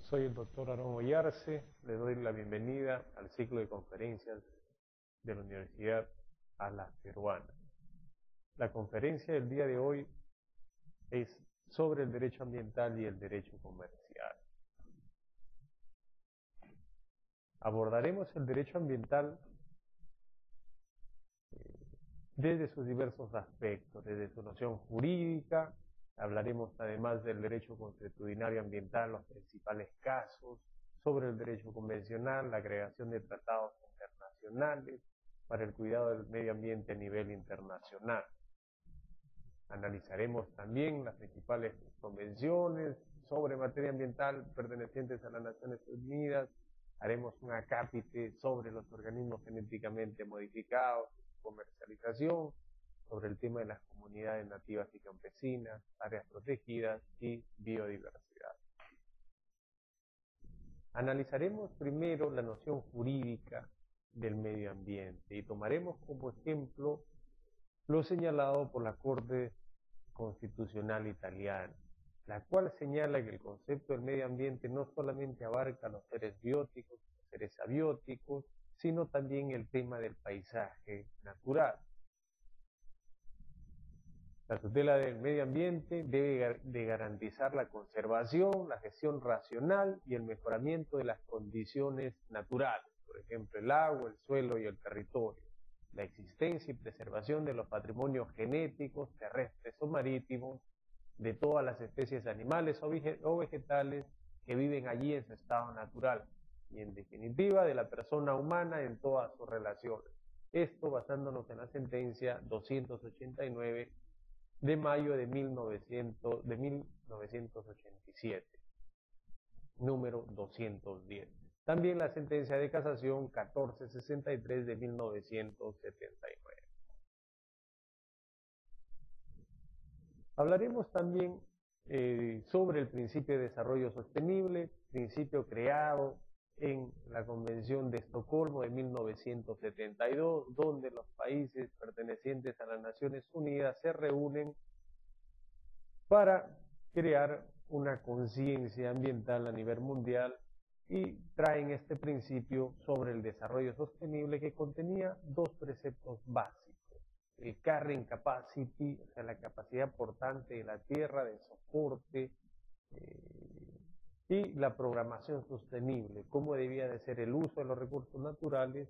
Soy el doctor Aarón Oyarce, le doy la bienvenida al ciclo de conferencias de la Universidad a la Peruana. La conferencia del día de hoy es sobre el derecho ambiental y el derecho comercial. Abordaremos el derecho ambiental desde sus diversos aspectos, desde su noción jurídica. Hablaremos además del derecho consuetudinario ambiental, los principales casos, sobre el derecho convencional, la creación de tratados internacionales para el cuidado del medio ambiente a nivel internacional. Analizaremos también las principales convenciones sobre materia ambiental pertenecientes a las Naciones Unidas. Haremos un acápite sobre los organismos genéticamente modificados, comercialización, sobre el tema de las comunidades nativas y campesinas, áreas protegidas y biodiversidad. Analizaremos primero la noción jurídica del medio ambiente y tomaremos como ejemplo lo señalado por la Corte Constitucional Italiana, la cual señala que el concepto del medio ambiente no solamente abarca los seres bióticos, los seres abióticos, sino también el tema del paisaje natural. La tutela del medio ambiente debe de garantizar la conservación, la gestión racional y el mejoramiento de las condiciones naturales, por ejemplo, el agua, el suelo y el territorio, la existencia y preservación de los patrimonios genéticos, terrestres o marítimos, de todas las especies animales o vegetales que viven allí en su estado natural, y en definitiva de la persona humana en todas sus relaciones. Esto basándonos en la sentencia 289 de mayo de 1987, número 210. También la sentencia de casación 1463 de 1979. Hablaremos también sobre el principio de desarrollo sostenible, principio creado en la Convención de Estocolmo de 1972, donde los países pertenecientes a las Naciones Unidas se reúnen para crear una conciencia ambiental a nivel mundial y traen este principio sobre el desarrollo sostenible que contenía dos preceptos básicos: el carrying capacity, o sea, la capacidad portante de la tierra de soporte, y la programación sostenible, cómo debía de ser el uso de los recursos naturales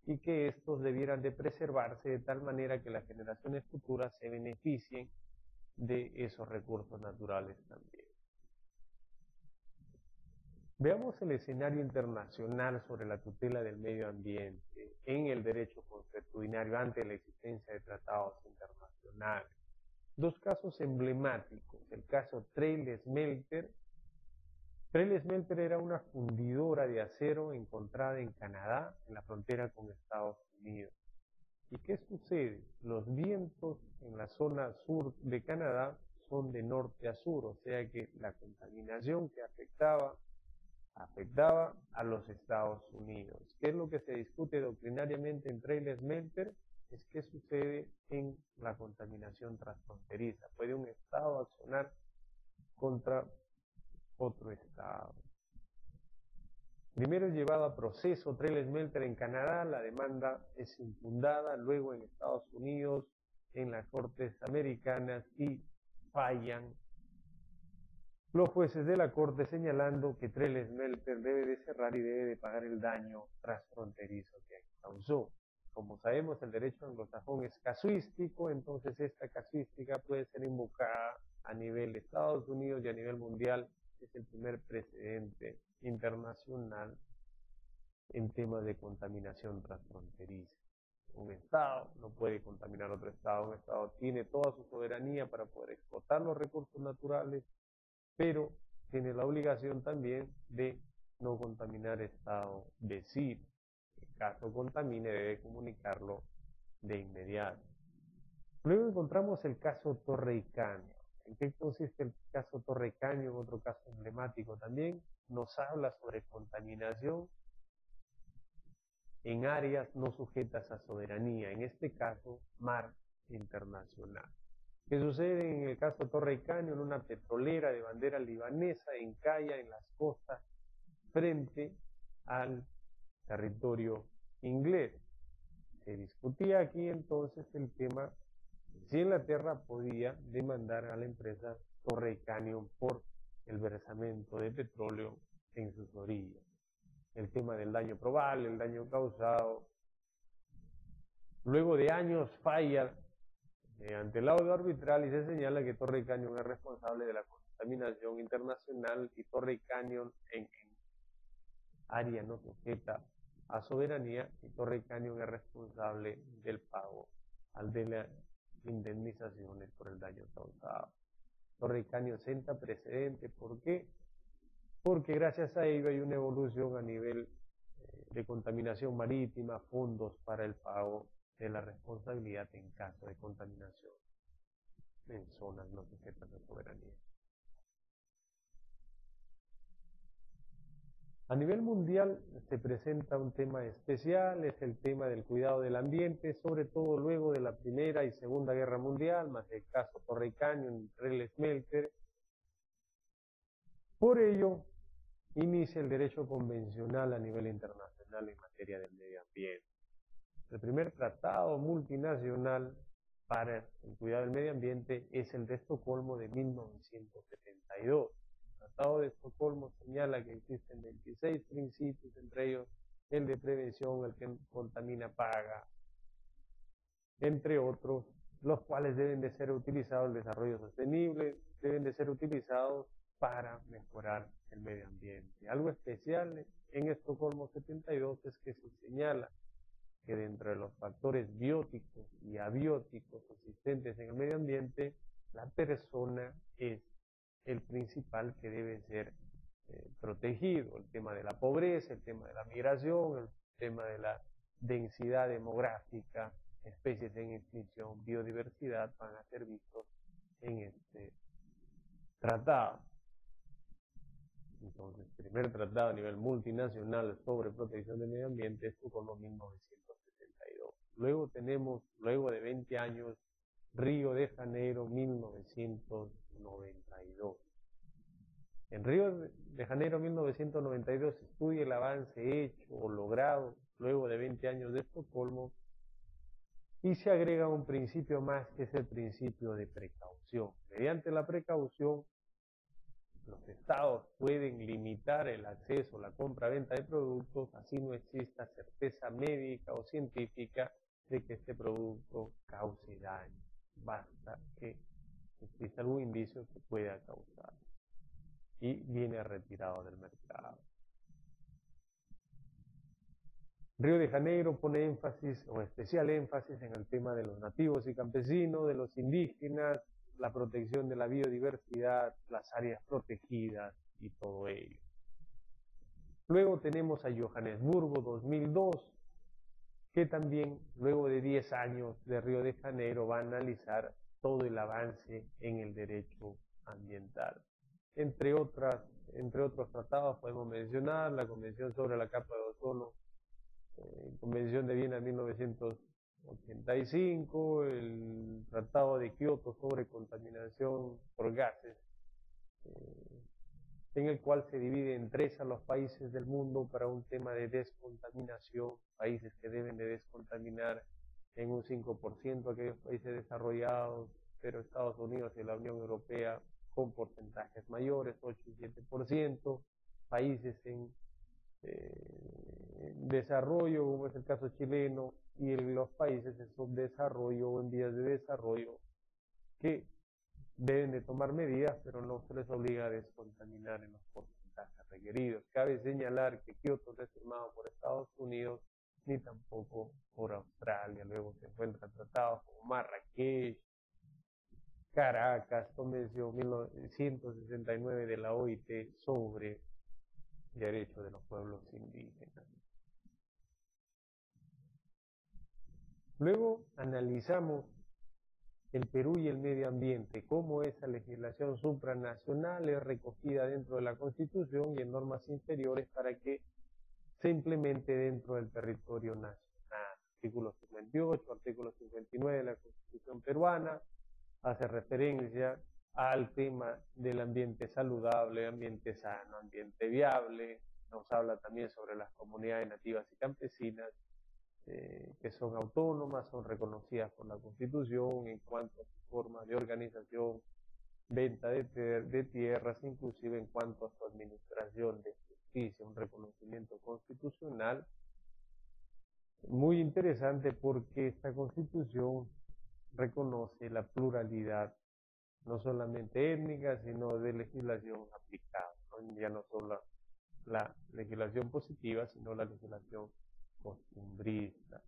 y que estos debieran de preservarse de tal manera que las generaciones futuras se beneficien de esos recursos naturales también. Veamos el escenario internacional sobre la tutela del medio ambiente en el derecho consuetudinario ante la existencia de tratados internacionales. Dos casos emblemáticos: el caso Trail Smelter. Trail Smelter era una fundidora de acero encontrada en Canadá, en la frontera con Estados Unidos. ¿Y qué sucede? Los vientos en la zona sur de Canadá son de norte a sur, o sea que la contaminación que afectaba a los Estados Unidos. ¿Qué es lo que se discute doctrinariamente en Trail Smelter? Es qué sucede en la contaminación transfronteriza. ¿Puede un estado accionar contra otro estado? Primero es llevado a proceso Trail Smelter en Canadá, la demanda es infundada, luego en Estados Unidos, en las cortes americanas, y fallan los jueces de la corte señalando que Trail Smelter debe de cerrar y debe de pagar el daño transfronterizo que causó. Como sabemos, el derecho anglosajón es casuístico, entonces esta casuística puede ser invocada a nivel de Estados Unidos y a nivel mundial. Es el primer precedente internacional en temas de contaminación transfronteriza. Un estado no puede contaminar otro estado, un estado tiene toda su soberanía para poder explotar los recursos naturales, pero tiene la obligación también de no contaminar estado vecino. En caso contamine, debe comunicarlo de inmediato. Luego encontramos el caso Torre y Caño. ¿En qué consiste el caso Torre y Caño? Otro caso emblemático también. Nos habla sobre contaminación en áreas no sujetas a soberanía, en este caso, mar internacional. ¿Qué sucede en el caso Torre y Caño? En una petrolera de bandera libanesa encalla en las costas frente al territorio inglés. Se discutía aquí entonces el tema si Inglaterra podía demandar a la empresa Torrey Canyon por el versamento de petróleo en sus orillas. El tema del daño probable, el daño causado. Luego de años falla ante el laudo arbitral y se señala que Torrey Canyon es responsable de la contaminación internacional y Torrey Canyon en área no sujeta a soberanía y Torrey Canyon es responsable del pago de las indemnizaciones por el daño causado. Torrey Canyon senta precedente. ¿Por qué? Porque gracias a ello hay una evolución a nivel de contaminación marítima, fondos para el pago de la responsabilidad en caso de contaminación en zonas no sujetas a soberanía. A nivel mundial se presenta un tema especial, es el tema del cuidado del ambiente, sobre todo luego de la Primera y Segunda Guerra Mundial, más el caso Torrey Canyon, Rel Smelter. Por ello, inicia el derecho convencional a nivel internacional en materia del medio ambiente. El primer tratado multinacional para el cuidado del medio ambiente es el de Estocolmo de 1972. El Tratado de Estocolmo señala que existen 26 principios, entre ellos el de prevención, el que contamina paga, entre otros, los cuales deben de ser utilizados el desarrollo sostenible, deben de ser utilizados para mejorar el medio ambiente. Algo especial en Estocolmo 72 es que se señala que dentro de los factores bióticos y abióticos existentes en el medio ambiente, la persona es el principal que debe ser protegido. El tema de la pobreza, el tema de la migración, el tema de la densidad demográfica, especies en extinción, biodiversidad, van a ser vistos en este tratado. Entonces, primer tratado a nivel multinacional sobre protección del medio ambiente, Estocolmo 1972. Luego tenemos, luego de 20 años, Río de Janeiro 1992. En Río de Janeiro 1992 se estudia el avance hecho o logrado luego de 20 años de Estocolmo y se agrega un principio más que es el principio de precaución. Mediante la precaución, los estados pueden limitar el acceso, la compra-venta de productos, así no exista certeza médica o científica de que este producto cause daño. Basta que exista algún indicio que pueda causar y viene retirado del mercado. Río de Janeiro pone énfasis o especial énfasis en el tema de los nativos y campesinos, de los indígenas, la protección de la biodiversidad, las áreas protegidas y todo ello. Luego tenemos a Johannesburgo 2002, que también luego de 10 años de Río de Janeiro va a analizar todo el avance en el derecho ambiental. Entre otros tratados podemos mencionar la Convención sobre la Capa de Ozono, Convención de Viena 1985, el Tratado de Kioto sobre contaminación por gases, en el cual se divide en 3 a los países del mundo para un tema de descontaminación, países que deben de descontaminar en un 5% aquellos países desarrollados, pero Estados Unidos y la Unión Europea con porcentajes mayores, 8 y 7%, países en desarrollo, como es el caso chileno, y los países en subdesarrollo o en vías de desarrollo, que deben de tomar medidas, pero no se les obliga a descontaminar en los porcentajes requeridos. Cabe señalar que Kioto no es firmado por Estados Unidos, ni tampoco por Australia. Luego se encuentran tratados como Marrakech, Caracas, Convención 1969 de la OIT sobre derechos de los pueblos indígenas. Luego analizamos el Perú y el medio ambiente, cómo esa legislación supranacional es recogida dentro de la Constitución y en normas inferiores para que se implemente dentro del territorio nacional. Artículo 58, artículo 59 de la Constitución peruana hace referencia al tema del ambiente saludable, ambiente sano, ambiente viable, nos habla también sobre las comunidades nativas y campesinas, que son autónomas, son reconocidas por la Constitución en cuanto a su forma de organización, venta de tierras, inclusive en cuanto a su administración de justicia, un reconocimiento constitucional muy interesante porque esta Constitución reconoce la pluralidad, no solamente étnica, sino de legislación aplicada, ¿no? Ya no solo la legislación positiva, sino la legislación costumbrista.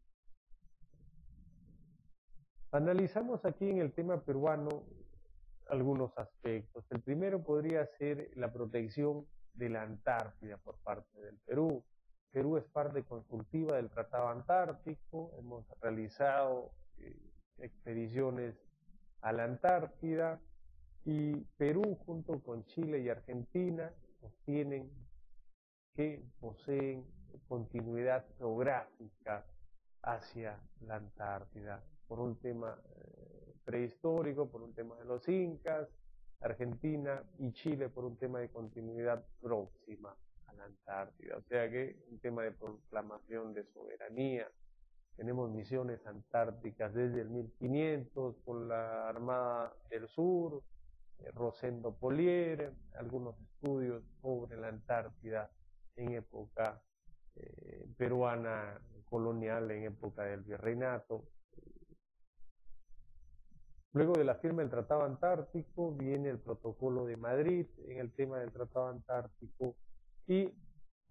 Analizamos aquí en el tema peruano algunos aspectos. El primero podría ser la protección de la Antártida por parte del Perú. Perú es parte consultiva del Tratado Antártico, hemos realizado expediciones a la Antártida y Perú junto con Chile y Argentina sostienen que poseen continuidad geográfica hacia la Antártida por un tema prehistórico, por un tema de los incas, Argentina y Chile por un tema de continuidad próxima a la Antártida, o sea que un tema de proclamación de soberanía. Tenemos misiones antárticas desde el 1500 con la Armada del Sur, Rosendo Polier, algunos estudios sobre la Antártida en época peruana colonial, en época del virreinato. Luego de la firma del Tratado Antártico viene el Protocolo de Madrid en el tema del Tratado Antártico y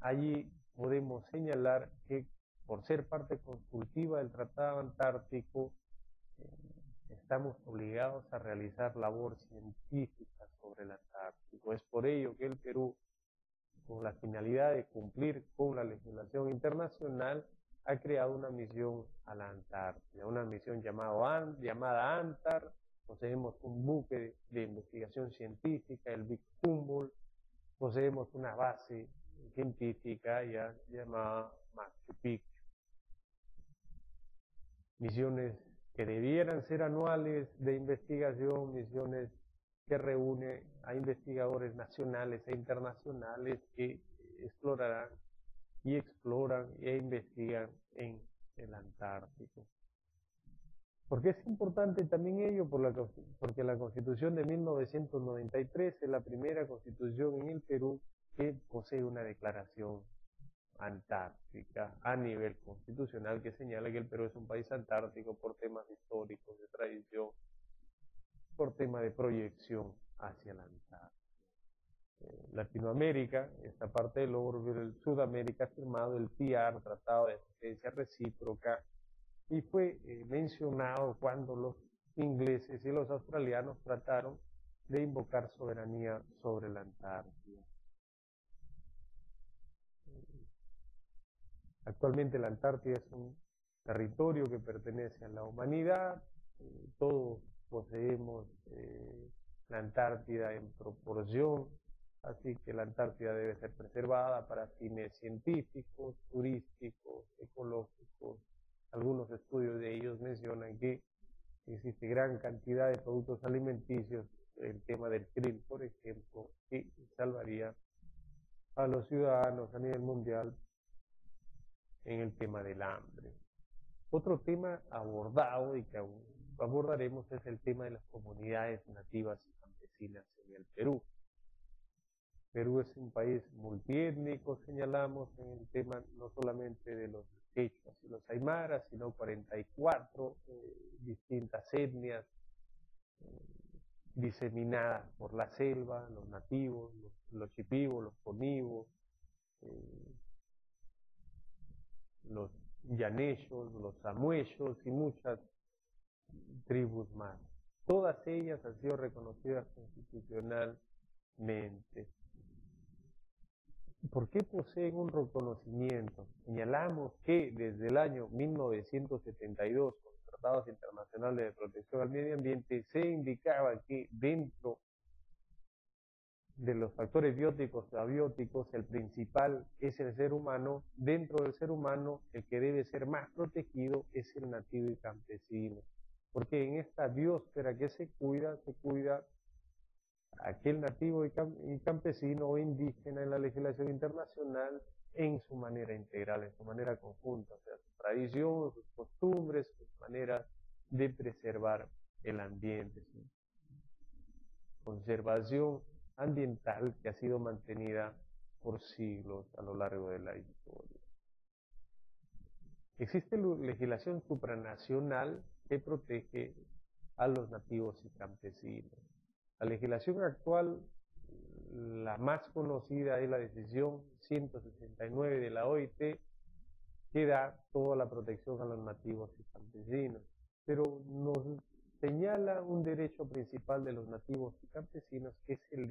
allí podemos señalar que por ser parte consultiva del Tratado Antártico estamos obligados a realizar labor científica sobre el Antártico. Es por ello que el Perú, con la finalidad de cumplir con la legislación internacional, ha creado una misión a la Antártida, una misión llamada ANTAR. Poseemos un buque de investigación científica, el Big Humboldt, poseemos una base científica llamada Machu Picchu. Misiones que debieran ser anuales de investigación, misiones que reúne a investigadores nacionales e internacionales que explorarán y exploran e investigan en el Antártico. ¿Por qué es importante también ello? Porque la Constitución de 1993 es la primera constitución en el Perú que posee una declaración antártica a nivel constitucional que señala que el Perú es un país antártico por temas históricos, de tradición, por tema de proyección hacia la Antártida. Latinoamérica, esta parte del orbe, Sudamérica ha firmado el TIAR, Tratado de Asistencia Recíproca, y fue mencionado cuando los ingleses y los australianos trataron de invocar soberanía sobre la Antártida. Actualmente la Antártida es un territorio que pertenece a la humanidad, todos poseemos la Antártida en proporción, así que la Antártida debe ser preservada para fines científicos, turísticos, ecológicos. Algunos estudios de ellos mencionan que existe gran cantidad de productos alimenticios, el tema del krill, por ejemplo, que salvaría a los ciudadanos a nivel mundial en el tema del hambre. Otro tema abordado y que abordaremos es el tema de las comunidades nativas y campesinas en el Perú. Perú es un país multiétnico, señalamos en el tema no solamente de los quechuas y los aymaras, sino 44 distintas etnias diseminadas por la selva, los nativos, los chipivos, los conivos, los llanellos, los samuellos y muchas tribus más. Todas ellas han sido reconocidas constitucionalmente. ¿Por qué poseen un reconocimiento? Señalamos que desde el año 1972, con los tratados internacionales de protección al medio ambiente, se indicaba que dentro de los factores bióticos o abióticos, el principal es el ser humano. Dentro del ser humano, el que debe ser más protegido es el nativo y campesino, porque en esta biosfera que se cuida aquel nativo y campesino o indígena en la legislación internacional en su manera integral, en su manera conjunta, o sea, su tradición, sus costumbres, sus maneras de preservar el ambiente, su conservación ambiental que ha sido mantenida por siglos a lo largo de la historia. Existe legislación supranacional que protege a los nativos y campesinos. La legislación actual, la más conocida es la decisión 169 de la OIT, que da toda la protección a los nativos y campesinos, pero nos señala un derecho principal de los nativos y campesinos, que es el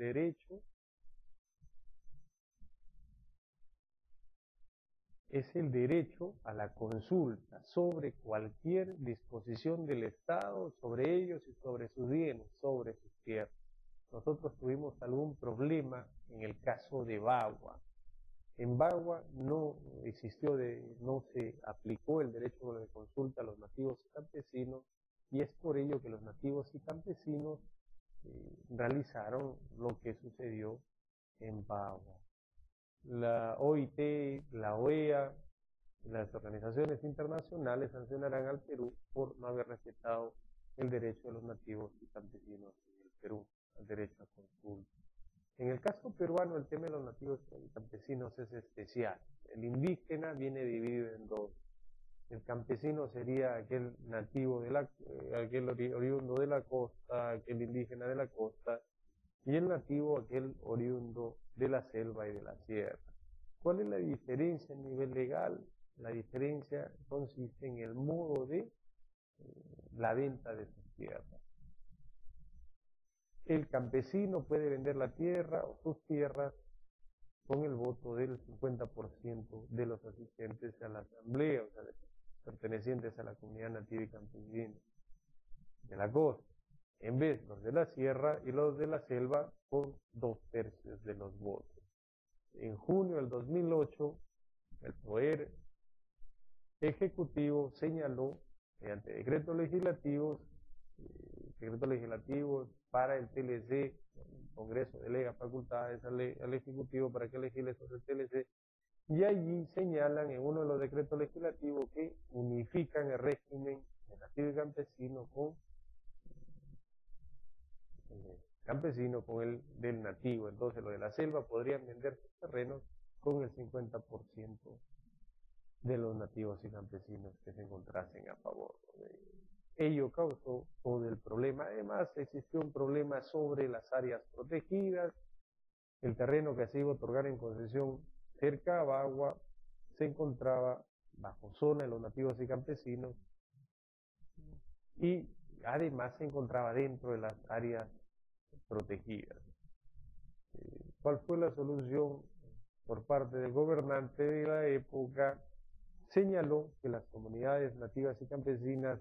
derecho a la consulta sobre cualquier disposición del Estado, sobre ellos y sobre sus bienes, sobre sus tierras. Nosotros tuvimos algún problema en el caso de Bagua. En Bagua no se aplicó el derecho de consulta a los nativos y campesinos, y es por ello que los nativos y campesinos realizaron lo que sucedió en Bagua. La OIT, la OEA, las organizaciones internacionales sancionarán al Perú por no haber respetado el derecho de los nativos y campesinos en el Perú, el derecho a consulta. En el caso peruano, el tema de los nativos y campesinos es especial. El indígena viene dividido en dos. El campesino sería aquel nativo aquel oriundo de la costa, aquel indígena de la costa, y el nativo aquel oriundo de la selva y de la sierra. ¿Cuál es la diferencia a nivel legal? La diferencia consiste en el modo de la venta de sus tierras. El campesino puede vender la tierra o sus tierras con el voto del 50% de los asistentes a la asamblea, o sea, pertenecientes a la comunidad nativa y campesina de la costa, en vez los de la sierra y los de la selva con 2/3 de los votos. En junio del 2008, el Poder Ejecutivo señaló, mediante decretos legislativos para el TLC, el Congreso delega facultades al Ejecutivo para que legisle sobre el TLC, y allí señalan en uno de los decretos legislativos que unifican el régimen de nativo y campesino con el del nativo. Entonces los de la selva podrían vender sus terrenos con el 50% de los nativos y campesinos que se encontrasen a favor de ellos. Ello causó todo el problema. Además, existió un problema sobre las áreas protegidas. El terreno que se iba a otorgar en concesión cerca a Bagua se encontraba bajo zona de los nativos y campesinos, y además se encontraba dentro de las áreas protegidas. ¿Cuál fue la solución por parte del gobernante de la época? Señaló que las comunidades nativas y campesinas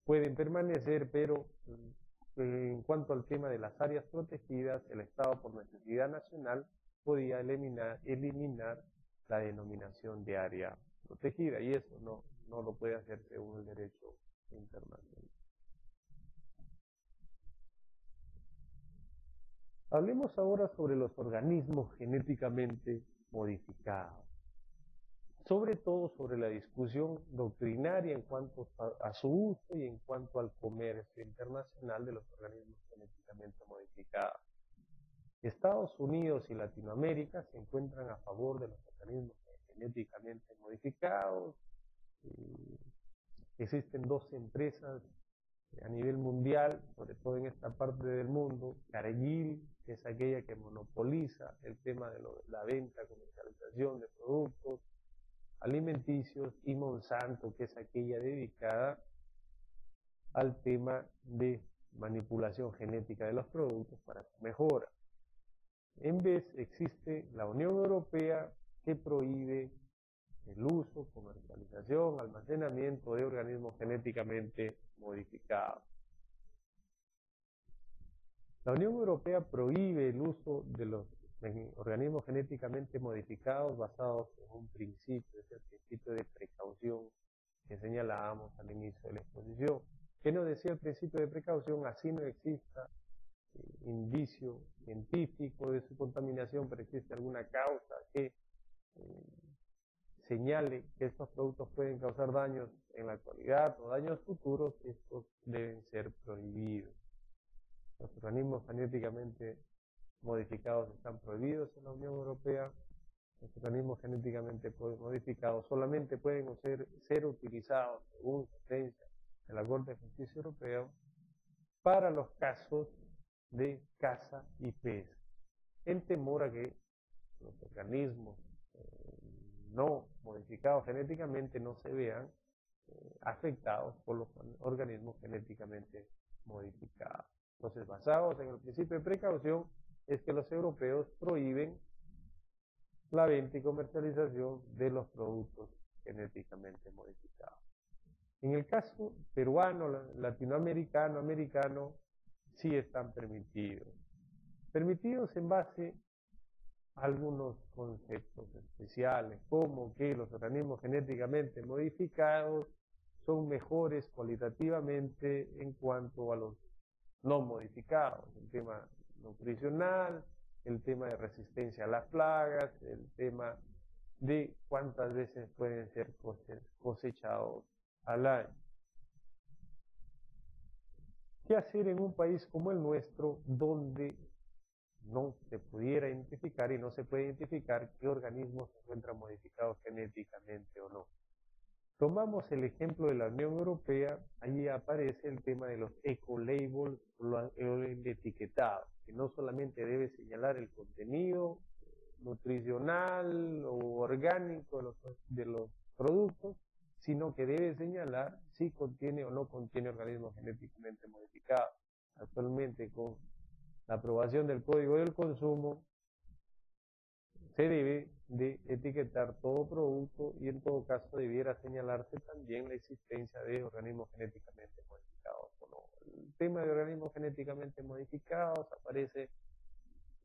pueden permanecer, pero en cuanto al tema de las áreas protegidas, el Estado, por necesidad nacional, podía eliminar la denominación de área protegida, y eso no lo puede hacer según el derecho internacional. Hablemos ahora sobre los organismos genéticamente modificados, sobre todo sobre la discusión doctrinaria en cuanto a su uso y en cuanto al comercio internacional de los organismos genéticamente modificados. Estados Unidos y Latinoamérica se encuentran a favor de los organismos genéticamente modificados. Existen dos empresas a nivel mundial, sobre todo en esta parte del mundo: Cargill, que es aquella que monopoliza el tema de la venta, comercialización de productos alimenticios, y Monsanto, que es aquella dedicada al tema de manipulación genética de los productos para su mejora. En vez existe la Unión Europea, que prohíbe el uso, comercialización, almacenamiento de organismos genéticamente modificados. La Unión Europea prohíbe el uso de los organismos genéticamente modificados basados en un principio, es el principio de precaución que señalábamos al inicio de la exposición. ¿Qué nos decía el principio de precaución? Así no exista indicio científico de su contaminación, pero existe alguna causa que señale que estos productos pueden causar daños en la actualidad o daños futuros, estos deben ser prohibidos. Los organismos genéticamente modificados están prohibidos en la Unión Europea. Los organismos genéticamente modificados solamente pueden ser utilizados, según sentencia de la Corte de Justicia Europea, para los casos de caza y pesca, en temor a que los organismos no modificados genéticamente no se vean afectados por los organismos genéticamente modificados. Entonces, basados en el principio de precaución, es que los europeos prohíben la venta y comercialización de los productos genéticamente modificados. En el caso peruano, latinoamericano, americano, sí están permitidos. Permitidos en base a algunos conceptos especiales, como que los organismos genéticamente modificados son mejores cualitativamente en cuanto a los no modificados, el tema nutricional, el tema de resistencia a las plagas, el tema de cuántas veces pueden ser cosechados al año. ¿Qué hacer en un país como el nuestro, donde no se pudiera identificar y no se puede identificar qué organismos se encuentran modificados genéticamente o no? Tomamos el ejemplo de la Unión Europea, allí aparece el tema de los eco-labels o el etiquetado, que no solamente debe señalar el contenido nutricional o orgánico de los productos, sino que debe señalar si contiene o no contiene organismos genéticamente modificados. Actualmente, con la aprobación del Código del Consumo, se debe de etiquetar todo producto y en todo caso debiera señalarse también la existencia de organismos genéticamente modificados o no. El tema de organismos genéticamente modificados aparece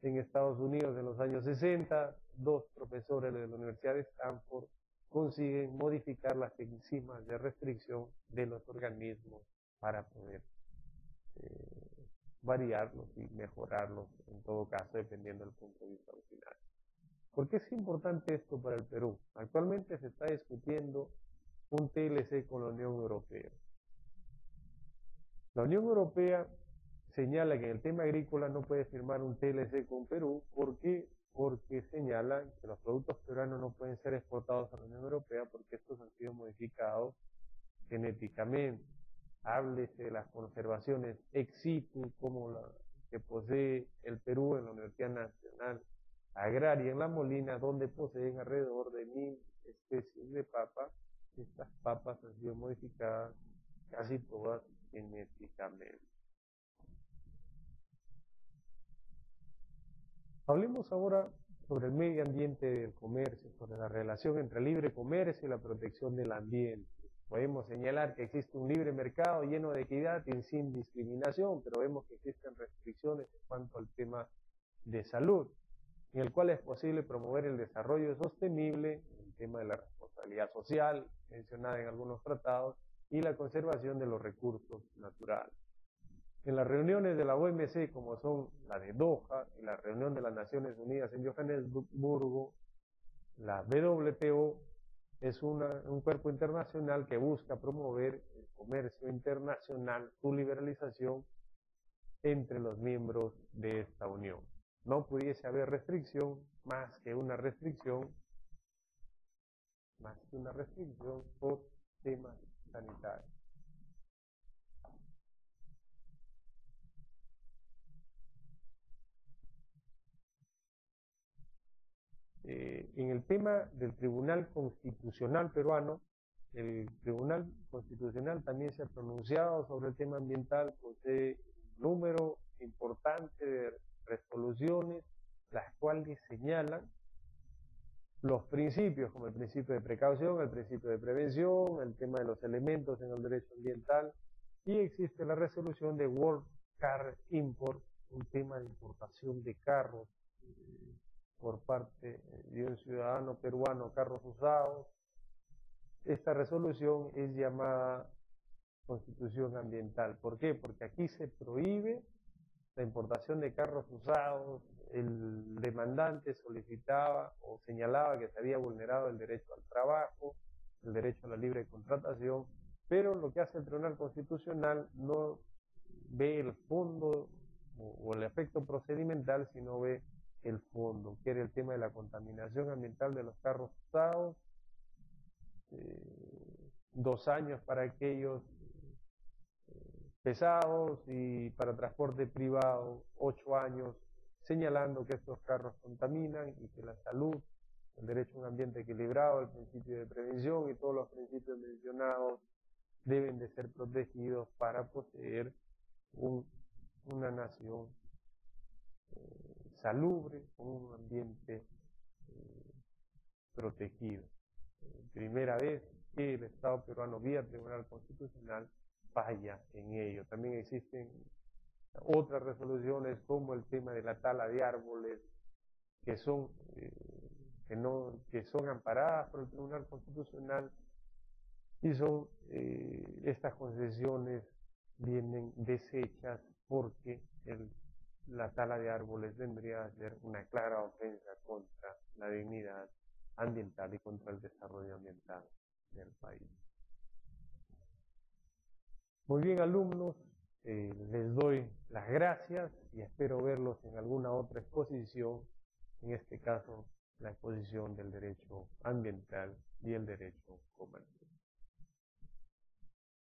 en Estados Unidos en los años 60. Dos profesores de la Universidad de Stanford consiguen modificar las enzimas de restricción de los organismos para poder variarlos y mejorarlos en todo caso dependiendo del punto de vista final. ¿Por qué es importante esto para el Perú? Actualmente se está discutiendo un TLC con la Unión Europea. La Unión Europea señala que en el tema agrícola no puede firmar un TLC con Perú. ¿Por qué? Porque señala que los productos peruanos no pueden ser exportados a la Unión Europea porque estos han sido modificados genéticamente. Háblese de las conservaciones ex situ, como la que posee el Perú en la Universidad Nacional Agraria en La Molina, donde poseen alrededor de 1000 especies de papas. Estas papas han sido modificadas casi todas genéticamente. Hablemos ahora sobre el medio ambiente del comercio, sobre la relación entre el libre comercio y la protección del ambiente. Podemos señalar que existe un libre mercado lleno de equidad y sin discriminación, pero vemos que existen restricciones en cuanto al tema de salud, en el cual es posible promover el desarrollo sostenible, el tema de la responsabilidad social, mencionada en algunos tratados, y la conservación de los recursos naturales. En las reuniones de la OMC, como son la de Doha y la reunión de las Naciones Unidas en Johannesburgo, la WTO es un cuerpo internacional que busca promover el comercio internacional, su liberalización entre los miembros de esta unión. No pudiese haber restricción más que una restricción por temas sanitarios. En el tema del Tribunal Constitucional peruano, el Tribunal Constitucional también se ha pronunciado sobre el tema ambiental, posee un número importante de resoluciones, las cuales señalan los principios, como el principio de precaución, el principio de prevención, el tema de los elementos en el derecho ambiental, y existe la resolución de World Car Import, un tema de importación de carros por parte de un ciudadano peruano, carros usados. Esta resolución es llamada Constitución Ambiental. ¿Por qué? Porque aquí se prohíbe la importación de carros usados, el demandante solicitaba o señalaba que se había vulnerado el derecho al trabajo, el derecho a la libre contratación, pero lo que hace el Tribunal Constitucional no ve el fondo o el aspecto procedimental, sino ve el fondo, que era el tema de la contaminación ambiental de los carros usados, 2 años para aquellos pesados y para transporte privado 8 años, señalando que estos carros contaminan y que la salud, el derecho a un ambiente equilibrado, el principio de prevención y todos los principios mencionados deben de ser protegidos para poseer una nación salubre, con un ambiente protegido. Primera vez que el Estado peruano vía Tribunal Constitucional falla en ello. También existen otras resoluciones como el tema de la tala de árboles que son amparadas por el Tribunal Constitucional y son estas concesiones vienen deshechas porque la tala de árboles vendría a ser una clara ofensa contra la dignidad ambiental y contra el desarrollo ambiental del país. Muy bien, alumnos, les doy las gracias y espero verlos en alguna otra exposición, en este caso la exposición del derecho ambiental y el derecho comercial.